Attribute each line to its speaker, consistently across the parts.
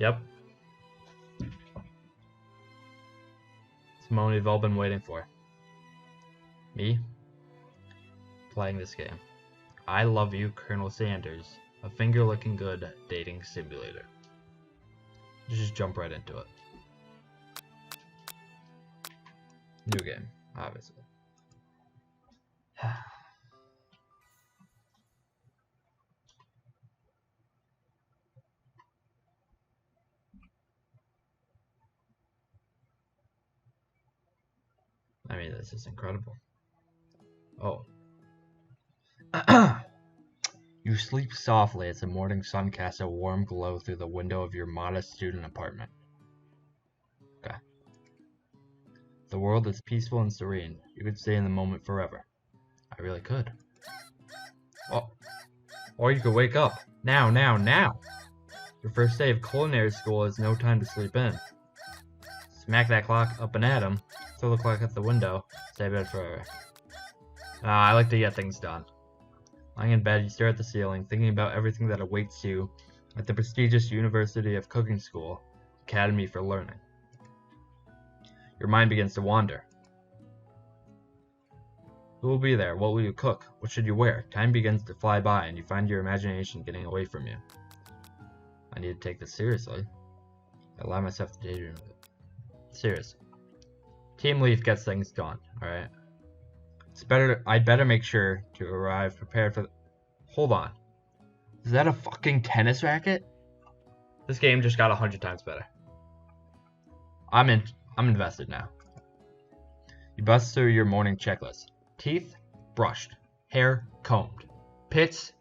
Speaker 1: Yep. It's the moment we've all been waiting for. Me? Playing this game. I love you, Colonel Sanders. A finger-looking good dating simulator. Just jump right into it. New game, obviously. I mean, this is incredible. Oh. You sleep softly as the morning sun casts a warm glow through the window of your modest student apartment. Okay. The world is peaceful and serene. You could stay in the moment forever. I really could. Oh. Or you could wake up. Now, now, now! Your first day of culinary school is no time to sleep in. Smack that clock up and at 'em. Throw the clock out the window. Stay in bed forever. I like to get things done. Lying in bed, you stare at the ceiling, thinking about everything that awaits you at the prestigious University of Cooking School, Academy for Learning. Your mind begins to wander. Who will be there? What will you cook? What should you wear? Time begins to fly by, and you find your imagination getting away from you. I need to take this seriously. I allow myself to daydream with it. Seriously. Team Leaf gets things done, alright? I'd better make sure to arrive prepared for Hold on. Is that a fucking tennis racket? This game just got 100 times better. I'm invested now. You bust through your morning checklist. Teeth, brushed. Hair, combed. Pits,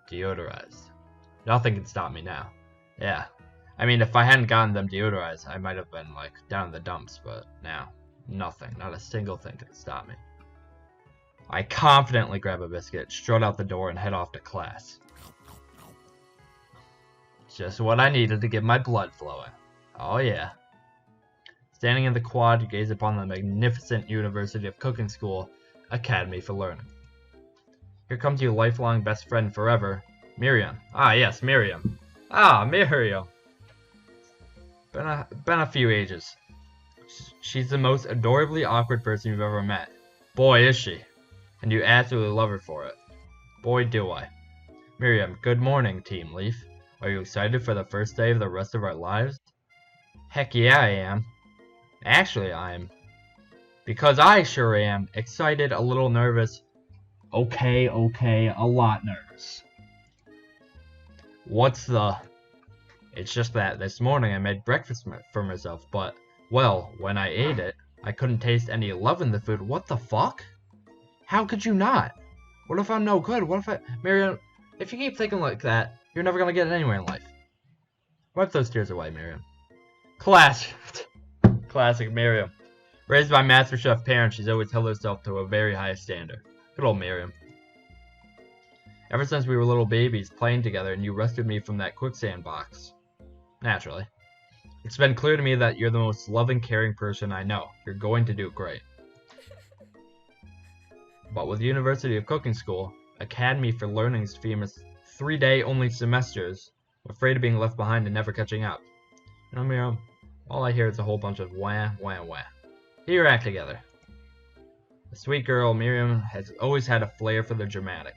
Speaker 1: deodorized. Nothing can stop me now. Yeah. I mean, if I hadn't gotten them deodorized, I might have been, like, down in the dumps, but now, nothing. Not a single thing can stop me. I confidently grab a biscuit, strut out the door, and head off to class. Just what I needed to get my blood flowing. Oh yeah. Standing in the quad, you gaze upon the magnificent University of Cooking School, Academy for Learning. Here comes your lifelong best friend forever, Miriam. Ah yes, Miriam. Ah, Miriam. Been a few ages. She's the most adorably awkward person you've ever met. Boy, is she. And you absolutely love her for it. Boy, do I. Miriam, good morning, Team Leaf. Are you excited for the first day of the rest of our lives? Heck yeah, I am. Actually, I'm. Because I sure am. Excited, a little nervous. Okay, a lot nervous. What's the... It's just that this morning I made breakfast for myself, but, well, when I ate it, I couldn't taste any love in the food. What the fuck? How could you not? What if I'm no good? What if Miriam, if you keep thinking like that, you're never gonna get anywhere in life. Wipe those tears away, Miriam. Classic Miriam. Raised by MasterChef parents, she's always held herself to a very high standard. Good old Miriam. Ever since we were little babies playing together and you rescued me from that quicksand box. Naturally. It's been clear to me that you're the most loving, caring person I know. You're going to do great. But with the University of Cooking School, Academy for Learning's famous 3-day only semesters, I'm afraid of being left behind and never catching up. You know, Miriam, all I hear is a whole bunch of wah, wah, wah. Get your act together. The sweet girl, Miriam, has always had a flair for the dramatic.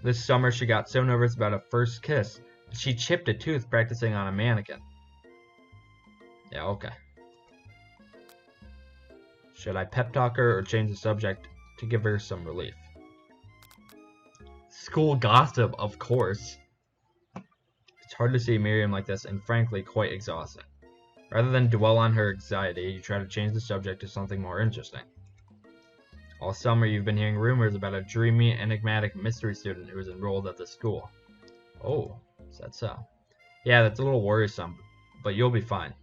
Speaker 1: This summer, she got so nervous about a first kiss that she chipped a tooth practicing on a mannequin. Yeah, okay. Should I pep talk her or change the subject to give her some relief? School gossip, of course. It's hard to see Miriam like this and frankly quite exhausting. Rather than dwell on her anxiety, you try to change the subject to something more interesting. All summer you've been hearing rumors about a dreamy, enigmatic mystery student who is enrolled at the school. Oh, is that so? Yeah, that's a little worrisome, but you'll be fine.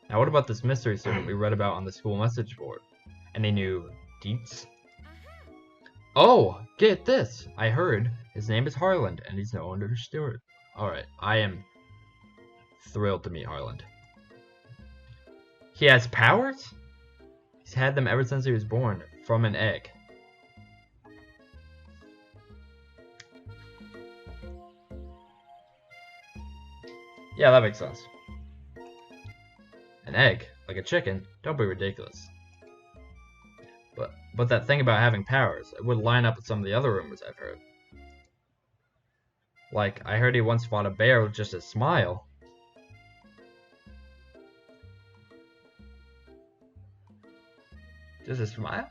Speaker 1: Now what about this mystery student we read about on the school message board? Any new deets? Oh, get this! I heard his name is Harland, and he's no under steward. Alright, I am thrilled to meet Harland. He has powers? He's had them ever since he was born, from an egg. Yeah, that makes sense. An egg? Like a chicken? Don't be ridiculous. But that thing about having powers, it would line up with some of the other rumors I've heard. Like, I heard he once fought a bear with just a smile. Just a smile?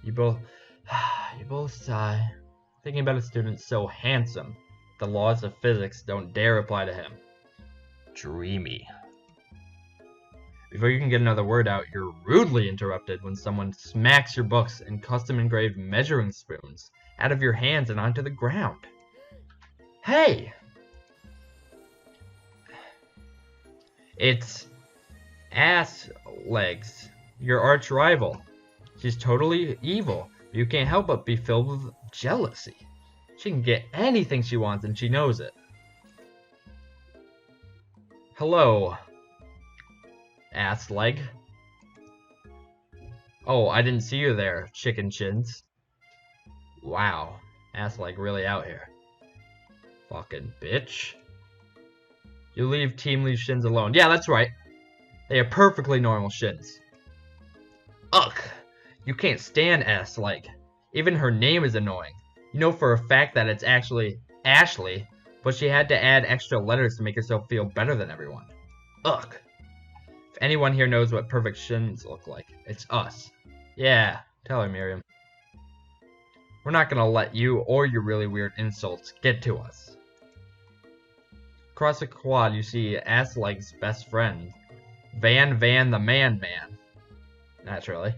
Speaker 1: You both sigh, thinking about a student so handsome, the laws of physics don't dare apply to him. Dreamy. Before you can get another word out, you're rudely interrupted when someone smacks your books and custom-engraved measuring spoons out of your hands and onto the ground. Hey! It's Ass Legs, your arch rival. She's totally evil. You can't help but be filled with jealousy. She can get anything she wants and she knows it. Hello, Ass Leg. Oh, I didn't see you there, Chicken Chins. Wow, Ass Leg really out here. Fucking bitch. You leave Team Leaf Shins alone. Yeah, that's right. They are perfectly normal shins. Ugh, you can't stand Ass Leg. Even her name is annoying. You know for a fact that it's actually Ashley, but she had to add extra letters to make herself feel better than everyone. Ugh. If anyone here knows what perfect shins look like, it's us. Yeah, tell her, Miriam. We're not gonna let you or your really weird insults get to us. Across the quad, you see Ass Leg's best friend, Van the Man, naturally,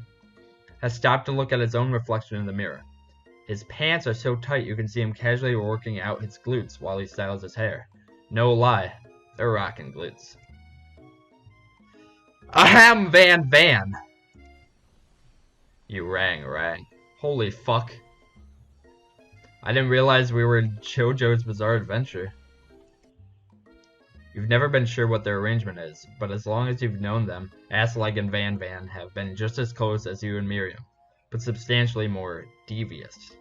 Speaker 1: has stopped to look at his own reflection in the mirror. His pants are so tight you can see him casually working out his glutes while he styles his hair. No lie, they're rocking glutes. Ahem, Van! You rang. Holy fuck. I didn't realize we were in JoJo's Bizarre Adventure. You've never been sure what their arrangement is, but as long as you've known them, Ass Leg and Van have been just as close as you and Miriam, but substantially more devious.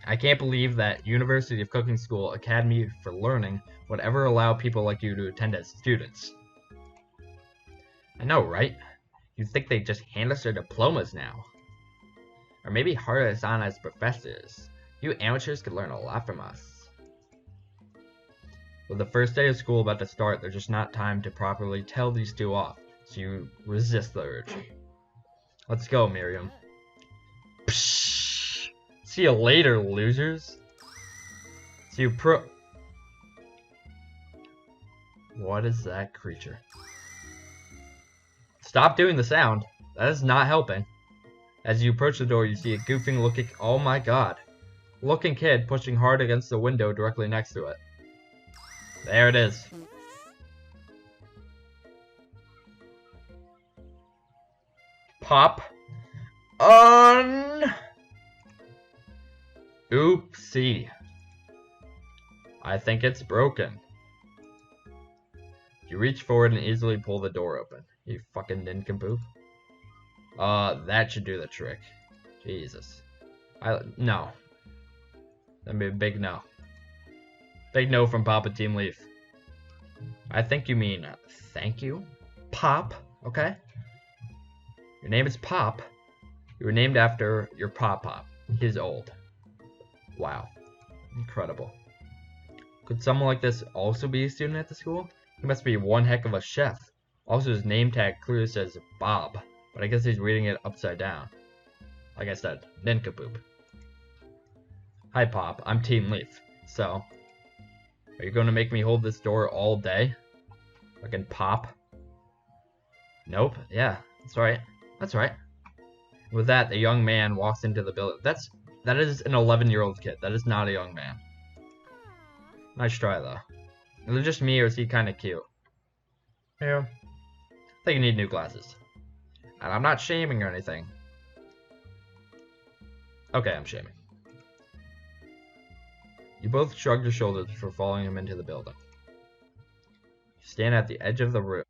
Speaker 1: I can't believe that University of Cooking School Academy for Learning would ever allow people like you to attend as students. I know, right? You'd think they'd just hand us our diplomas now. Or maybe hire us on as professors. You amateurs could learn a lot from us. With the first day of school about to start, there's just not time to properly tell these two off, so you resist the urge. Let's go, Miriam. Psh! See you later, losers. See you What is that creature? Stop doing the sound. That is not helping. As you approach the door, you see a goofing looking, oh my god, looking kid pushing hard against the window directly next to it. There it is. Pop. Oopsie. I think it's broken. You reach forward and easily pull the door open. You fucking nincompoop. That should do the trick. Jesus. No. That'd be a big no. Big no from Papa Team Leaf. I think you mean thank you? Pop, okay? Your name is Pop. You were named after your Pop. He's old. Wow. Incredible. Could someone like this also be a student at the school? He must be one heck of a chef. Also, his name tag clearly says Bob, but I guess he's reading it upside down. Like I said, nincompoop. Hi Pop, I'm Team Leaf. So, are you going to make me hold this door all day? Fucking Pop? Nope. Yeah, that's right. That's right. With that, the young man walks into the building. That is an 11-year-old kid. That is not a young man. Nice try, though. Is it just me, or is he kind of cute? Yeah. I think you need new glasses. And I'm not shaming or anything. Okay, I'm shaming. You both shrugged your shoulders before following him into the building. You stand at the edge of the room.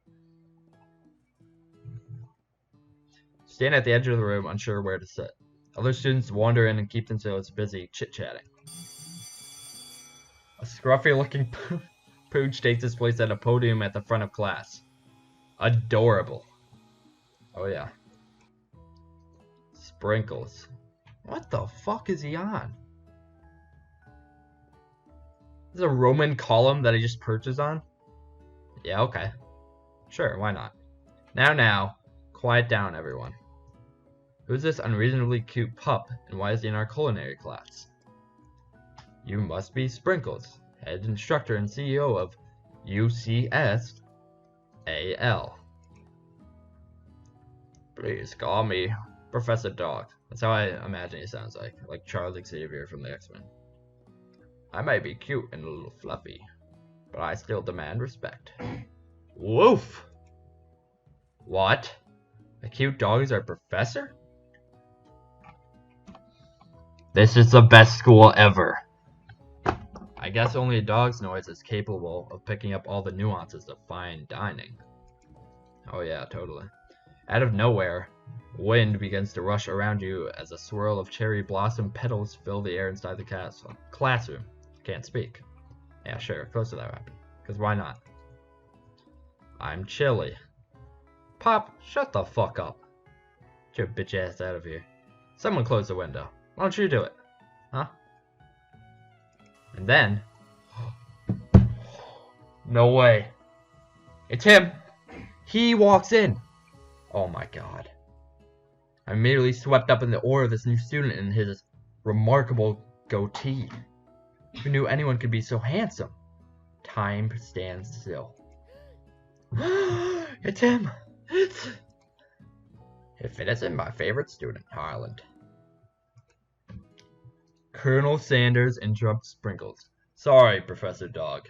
Speaker 1: Unsure where to sit. Other students wander in and keep themselves busy chit-chatting. A scruffy-looking Pooch takes his place at a podium at the front of class. Adorable. Oh yeah. Sprinkles. What the fuck is he on? This is a Roman column that I just purchased on? Yeah, okay. Sure, why not? Now, quiet down, everyone. Who's this unreasonably cute pup, and why is he in our culinary class? You must be Sprinkles, head instructor and CEO of UCS AL. Please call me Professor Dog. That's how I imagine he sounds like Charles Xavier from the X-Men. I may be cute and a little fluffy, but I still demand respect. Woof! What? A cute dog is our professor? This is the best school ever. I guess only a dog's noise is capable of picking up all the nuances of fine dining. Oh yeah, totally. Out of nowhere, wind begins to rush around you as a swirl of cherry blossom petals fill the air inside the classroom. Can't speak. Yeah, sure, of course that happened. Because why not? I'm chilly. Pop, shut the fuck up. Get your bitch ass out of here. Someone close the window. Why don't you do it? Huh? And then... No way. It's him. He walks in. Oh my god. I'm immediately swept up in the aura of this new student and his remarkable goatee. Who knew anyone could be so handsome? Time stands still. It's him. If it isn't my favorite student, Harland. Colonel Sanders interrupts Sprinkles. Sorry, Professor Dog.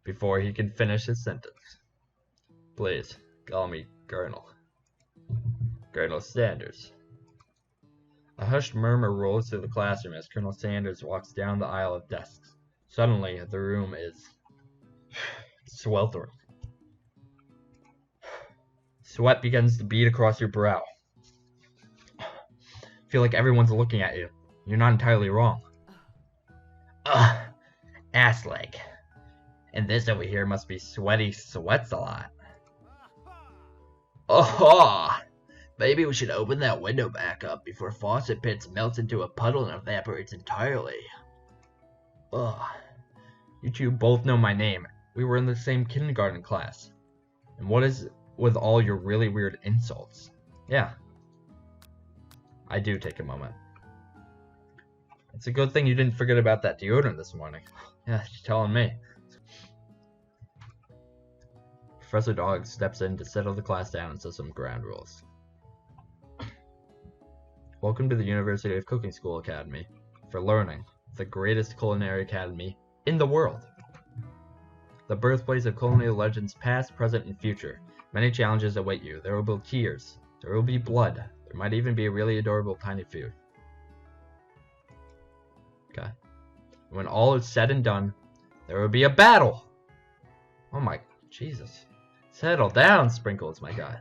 Speaker 1: Before he can finish his sentence. Please, call me Colonel. Colonel Sanders. A hushed murmur rolls through the classroom as Colonel Sanders walks down the aisle of desks. Suddenly, the room is sweltering. Sweat begins to bead across your brow. Feel like everyone's looking at you. You're not entirely wrong. Ugh, ass leg. And this over here must be Sweaty Sweats a lot. Oh, maybe we should open that window back up before Faucet Pits melts into a puddle and evaporates entirely. Ugh. You two both know my name. We were in the same kindergarten class. And what is with all your really weird insults? Yeah. I do take a moment. It's a good thing you didn't forget about that deodorant this morning. Yeah, you're telling me. Professor Dog steps in to settle the class down and says some ground rules. Welcome to the University of Cooking School Academy for learning, the greatest culinary academy in the world. The birthplace of culinary legends past, present, and future. Many challenges await you. There will be tears. There will be blood. There might even be a really adorable tiny food. Okay. When all is said and done, there will be a battle. Oh my Jesus. Settle down, Sprinkles, my guy.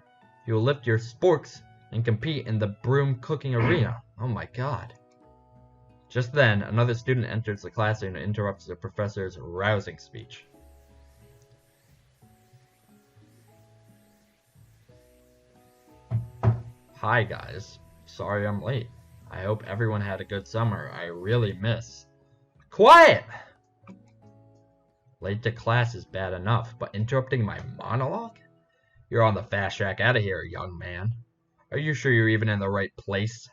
Speaker 1: You will lift your sporks and compete in the broom cooking arena. Oh my god. Just then, another student enters the classroom and interrupts the professor's rousing speech. Hi guys. Sorry I'm late. I hope everyone had a good summer. I really miss... Quiet! Late to class is bad enough, but interrupting my monologue? You're on the fast track out of here, young man. Are you sure you're even in the right place?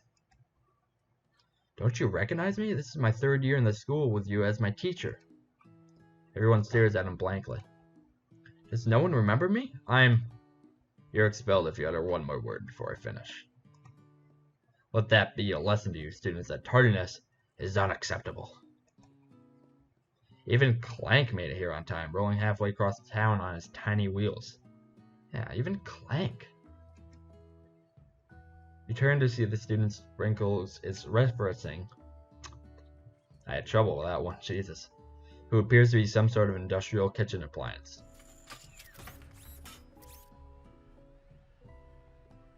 Speaker 1: Don't you recognize me? This is my third year in the school with you as my teacher. Everyone stares at him blankly. Does no one remember me? You're expelled if you utter one more word before I finish. Let that be a lesson to you students that tardiness is unacceptable. Even Clank made it here on time, rolling halfway across the town on his tiny wheels. Yeah, even Clank. You turn to see the student Sprinkles is referencing. I had trouble with that one, Jesus. Who appears to be some sort of industrial kitchen appliance.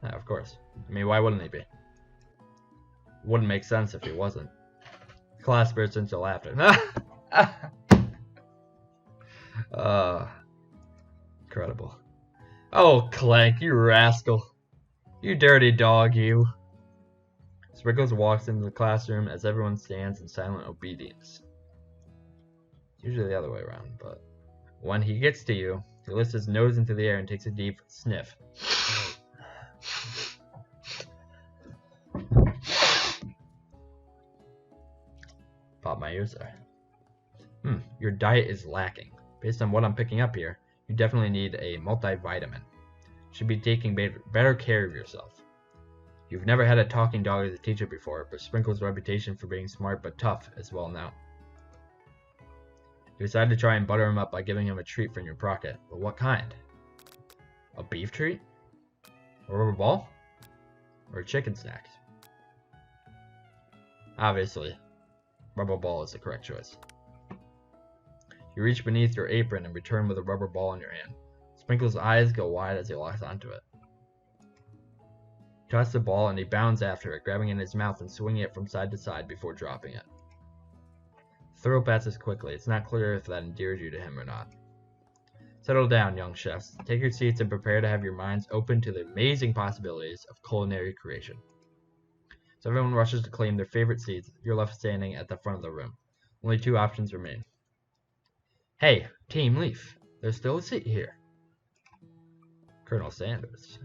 Speaker 1: Yeah, of course. I mean, why wouldn't he be? Wouldn't make sense if he wasn't. Class bursts into laughter. Incredible. Oh, Clank, you rascal. You dirty dog, you. Sprinkles walks into the classroom as everyone stands in silent obedience. It's usually the other way around, but when he gets to you, he lifts his nose into the air and takes a deep sniff. Pop my ears there. Your diet is lacking. Based on what I'm picking up here, you definitely need a multivitamin. You should be taking better care of yourself. You've never had a talking dog as a teacher before, but Sprinkle's reputation for being smart but tough is well known. You decide to try and butter him up by giving him a treat from your pocket. But what kind? A beef treat? A rubber ball? Or a chicken snack? Obviously, rubber ball is the correct choice. You reach beneath your apron and return with a rubber ball in your hand. Sprinkle's eyes go wide as he locks onto it. He tosses the ball and he bounds after it, grabbing it in his mouth and swinging it from side to side before dropping it. The throw passes quickly. It's not clear if that endears you to him or not. Settle down, young chefs. Take your seats and prepare to have your minds open to the amazing possibilities of culinary creation. So everyone rushes to claim their favorite seats. You're left standing at the front of the room. Only two options remain. Hey, Team Leaf, there's still a seat here. Colonel Sanders.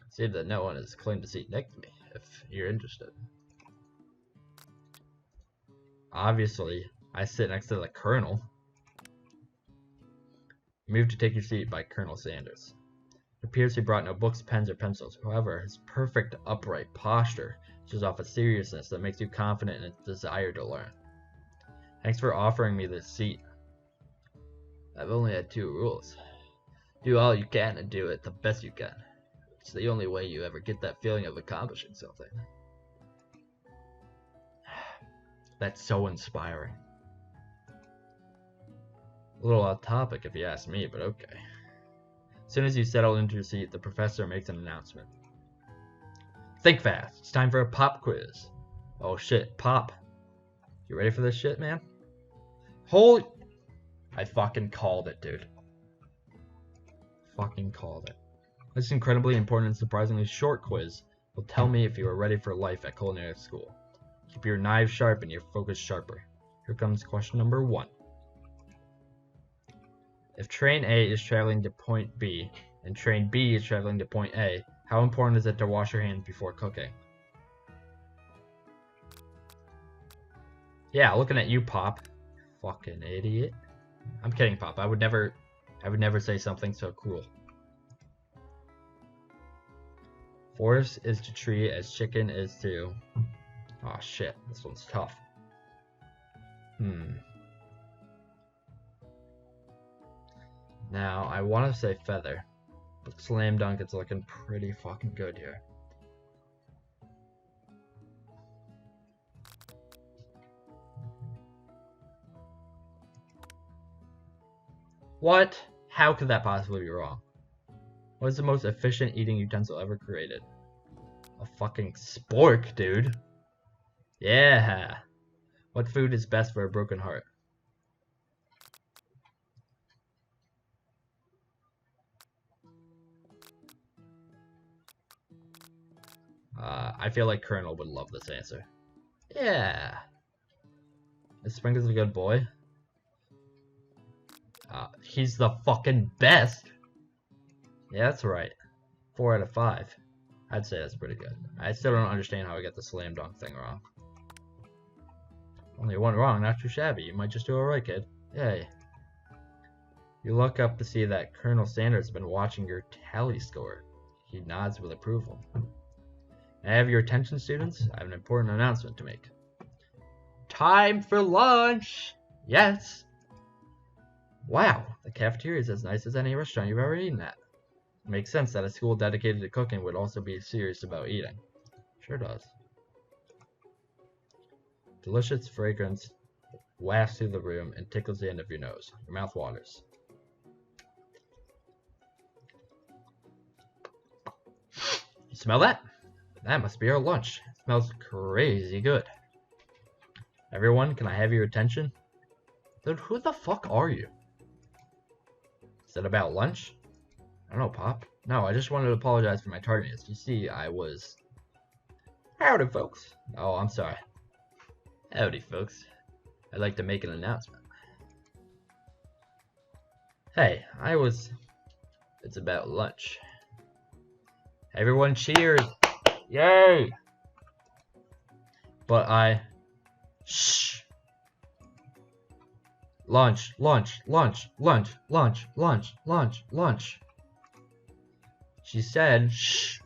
Speaker 1: Seems that no one has claimed a seat next to me, if you're interested. Obviously, I sit next to the Colonel. Move to take your seat by Colonel Sanders. It appears he brought no books, pens, or pencils. However, his perfect upright posture shows off a seriousness that makes you confident in its desire to learn. Thanks for offering me this seat. I've only had two rules. Do all you can and do it the best you can. It's the only way you ever get that feeling of accomplishing something. That's so inspiring. A little off topic if you ask me, but okay. As soon as you settle into your seat, the professor makes an announcement. Think fast. It's time for a pop quiz. Oh shit, pop. You ready for this shit, man? Holy... I fucking called it, dude. Fucking called it. This incredibly important and surprisingly short quiz will tell me if you are ready for life at culinary school. Keep your knives sharp and your focus sharper. Here comes question number 1. If train A is traveling to point B and train B is traveling to point A, how important is it to wash your hands before cooking? Yeah, looking at you, Pop. Fucking idiot. I'm kidding, Pop. I would never say something so cruel. Force is to treat as chicken is to... Oh shit, this one's tough. Now, I want to say feather, but slam dunk is looking pretty fucking good here. What? How could that possibly be wrong? What is the most efficient eating utensil ever created? A fucking spork, dude. Yeah. What food is best for a broken heart? I feel like Colonel would love this answer. Yeah. Is Sprinkles a good boy? He's the fucking best. Yeah, that's right. 4 out of 5. I'd say that's pretty good. I still don't understand how I got the slam dunk thing wrong. Only one wrong, not too shabby. You might just do alright, kid. Yay. You look up to see that Colonel Sanders has been watching your tally score. He nods with approval. May I have your attention, students? I have an important announcement to make. Time for lunch! Yes! Wow, the cafeteria is as nice as any restaurant you've ever eaten at. It makes sense that a school dedicated to cooking would also be serious about eating. Sure does. Delicious fragrance wafts through the room and tickles the end of your nose. Your mouth waters. You smell that? That must be our lunch. It smells crazy good. Everyone, can I have your attention? Dude, who the fuck are you? Is it about lunch? I don't know, Pop. No, I just wanted to apologize for my tardiness. You see, I was... Howdy, folks. Oh, I'm sorry. Howdy, folks. I'd like to make an announcement. Hey, It's about lunch. Everyone cheers! Yay! But Shh! Lunch, lunch, lunch, lunch, lunch, lunch, lunch, lunch. She said, shh.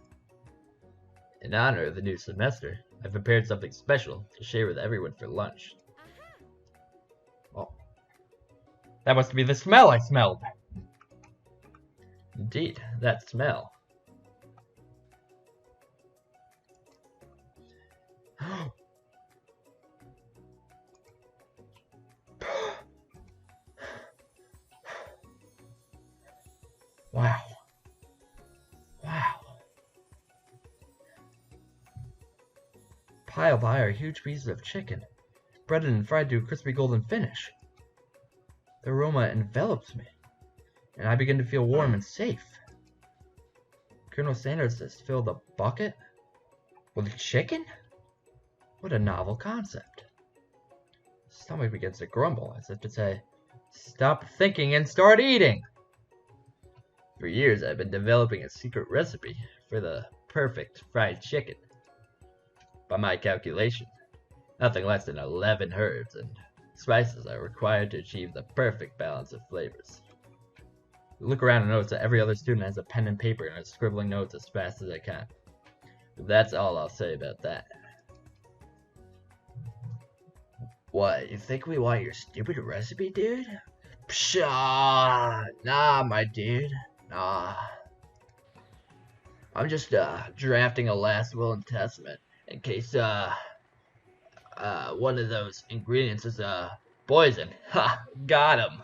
Speaker 1: In honor of the new semester, I've prepared something special to share with everyone for lunch. Oh. That must be the smell I smelled. Indeed, that smell. Wow. Wow. Piled high are huge pieces of chicken, breaded and fried to a crispy golden finish. The aroma envelops me, and I begin to feel warm and safe. Colonel Sanders has filled a bucket with chicken? What a novel concept. Stomach begins to grumble, as if to say, stop thinking and start eating! For years I've been developing a secret recipe for the perfect fried chicken. By my calculation, nothing less than 11 herbs and spices are required to achieve the perfect balance of flavors. I look around and notice that every other student has a pen and paper and is scribbling notes as fast as they can. But that's all I'll say about that. What, you think we want your stupid recipe, dude? Pshaw! Nah, my dude. Nah. I'm just, drafting a last will and testament in case, one of those ingredients is, poison. Ha! Got him!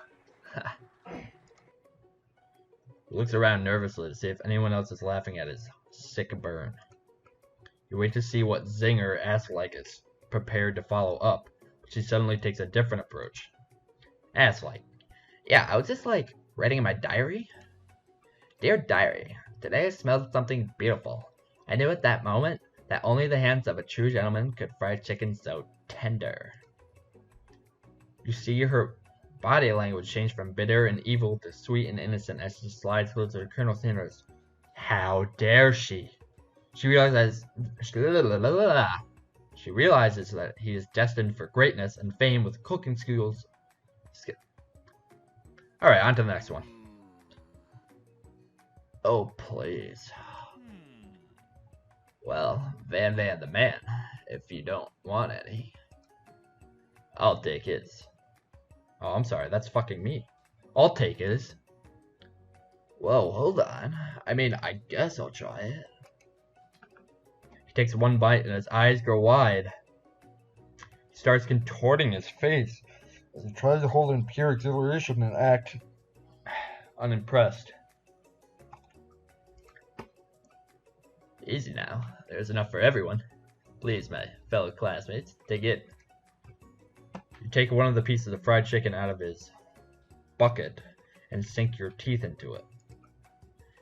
Speaker 1: He looks around nervously to see if anyone else is laughing at his sick burn. You wait to see what Zinger Ass-like is prepared to follow up, but she suddenly takes a different approach. Ass-like. Yeah, I was just, writing in my diary. Dear Diary, today I smelled something beautiful. I knew at that moment that only the hands of a true gentleman could fry chicken so tender. You see her body language change from bitter and evil to sweet and innocent as she slides closer to Colonel Sanders. How dare she? She realizes that he is destined for greatness and fame with cooking skills. Alright, on to the next one. Oh, please. Well, Van the man, if you don't want any. I'll take his. Oh, I'm sorry, that's fucking me. I'll take his. Whoa, hold on. I mean, I guess I'll try it. He takes one bite and his eyes grow wide. He starts contorting his face as he tries to hold in pure exhilaration and act unimpressed. Easy now. There's enough for everyone. Please, my fellow classmates, take it. You take one of the pieces of fried chicken out of his bucket and sink your teeth into it.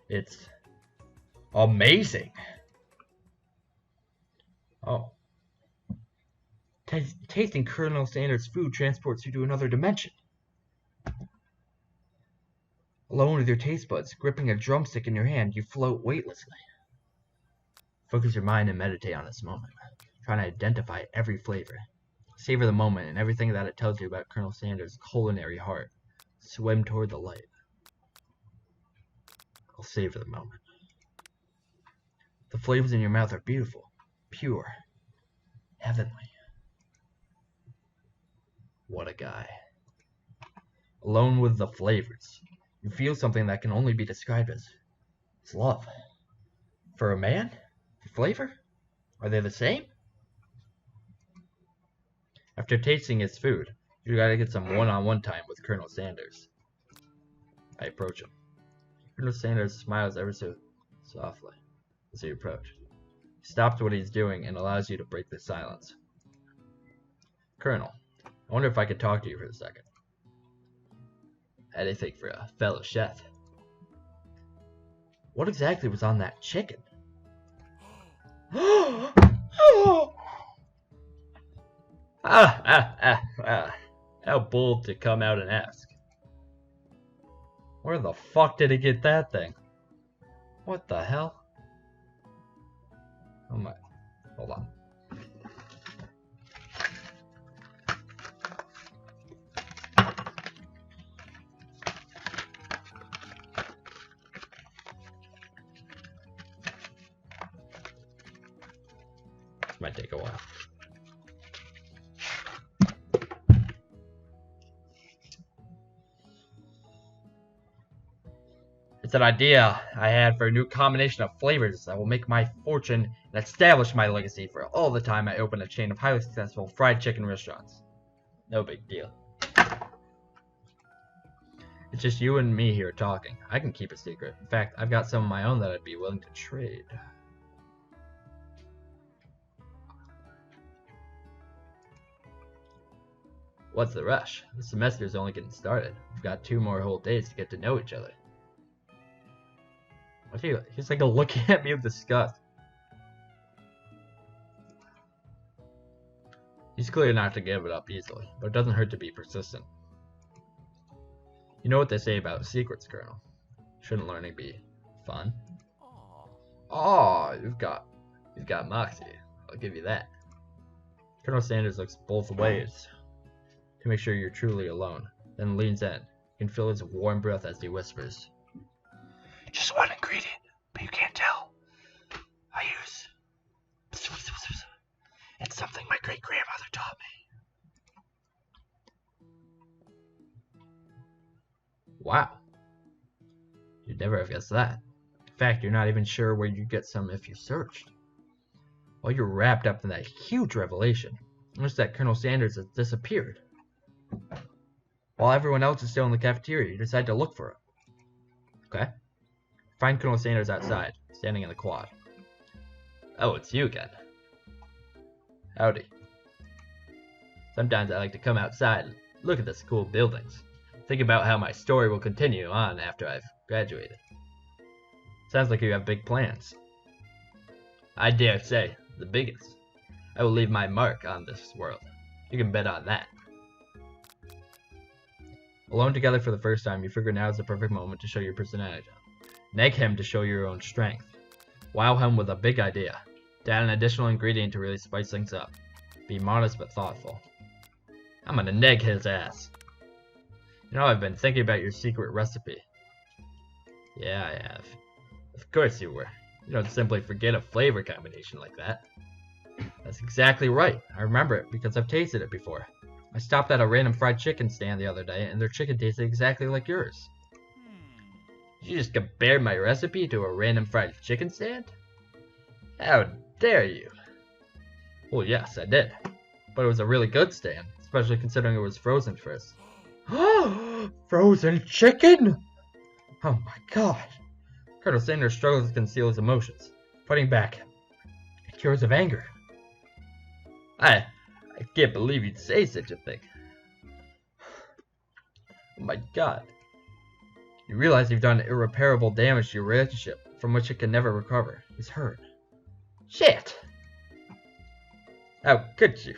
Speaker 1: It's amazing. Oh. Tasting Colonel Sanders' food transports you to another dimension. Alone with your taste buds, gripping a drumstick in your hand, you float weightlessly. Focus your mind and meditate on this moment, trying to identify every flavor. Savor the moment and everything that it tells you about Colonel Sanders' culinary heart. Swim toward the light. I'll savor the moment. The flavors in your mouth are beautiful, pure, heavenly. What a guy. Alone with the flavors, you feel something that can only be described as love. For a man? For flavor? Are they the same? After tasting his food, you gotta get some one-on-one time with Colonel Sanders. I approach him. Colonel Sanders smiles ever so softly as you approach. He stops what he's doing and allows you to break the silence. Colonel, I wonder if I could talk to you for a second. Anything for a fellow chef. What exactly was on that chicken? How bold to come out and ask. Where the fuck did he get that thing? What the hell? Oh my. Hold on. This might take a while. It's an idea I had for a new combination of flavors that will make my fortune and establish my legacy for all the time I open a chain of highly successful fried chicken restaurants. No big deal. It's just you and me here talking. I can keep a secret. In fact, I've got some of my own that I'd be willing to trade. What's the rush? The semester's only getting started. We've got 2 more whole days to get to know each other. He's like looking at me with disgust. He's clear not to give it up easily, but it doesn't hurt to be persistent. You know what they say about secrets, Colonel. Shouldn't learning be fun? Oh, you've got moxie. I'll give you that. Colonel Sanders looks both ways to make sure you're truly alone, then leans in. You can feel his warm breath as he whispers. Just one ingredient, but you can't tell. I use... It's something my great-grandmother taught me. Wow. You'd never have guessed that. In fact, you're not even sure where you'd get some if you searched. While you're wrapped up in that huge revelation, notice that Colonel Sanders has disappeared. While everyone else is still in the cafeteria, you decide to look for him. Okay. Find Colonel Sanders outside, standing in the quad. Oh, it's you again. Howdy. Sometimes I like to come outside and look at the school buildings. Think about how my story will continue on after I've graduated. Sounds like you have big plans. I dare say, the biggest. I will leave my mark on this world. You can bet on that. Alone together for the first time, you figure now is the perfect moment to show your personality. Neg him to show your own strength. Wow him with a big idea. To add an additional ingredient to really spice things up. Be modest but thoughtful. I'm gonna neg his ass. You know, I've been thinking about your secret recipe. Yeah, I have. Of course you were. You don't simply forget a flavor combination like that. That's exactly right. I remember it because I've tasted it before. I stopped at a random fried chicken stand the other day and their chicken tasted exactly like yours. You just compared my recipe to a random fried chicken stand? How dare you? Well, yes, I did. But it was a really good stand, especially considering it was frozen first. Frozen chicken? Oh my god. Colonel Sanders struggles to conceal his emotions, fighting back tears of anger. I can't believe you'd say such a thing. Oh my god. You realize you've done irreparable damage to your relationship, from which it can never recover. It's hurt. Shit! How could you?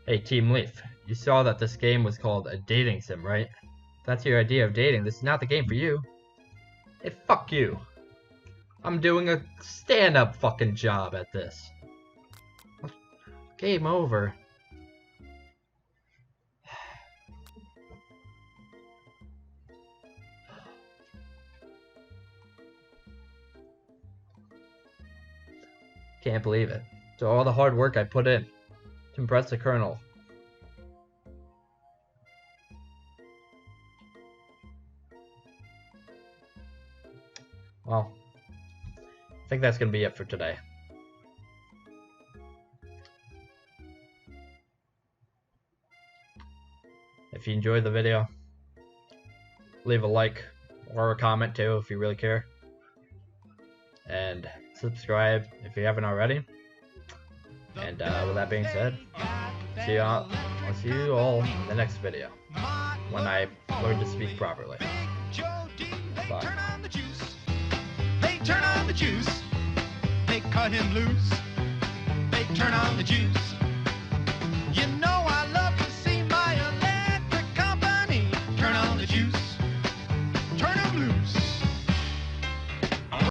Speaker 1: Hey, Team Leaf, you saw that this game was called a dating sim, right? If that's your idea of dating, this is not the game for you. Hey, fuck you. I'm doing a stand-up fucking job at this. Game over. Can't believe it. To all the hard work I put in to impress the Colonel. Well, I think that's going to be it for today. If you enjoyed the video, leave a like or a comment too if you really care. And subscribe if you haven't already. And with that being said, I'll see you all in the next video. when I learn to speak properly. Bye.
Speaker 2: They turn on the juice. They cut him loose. They turn on the juice.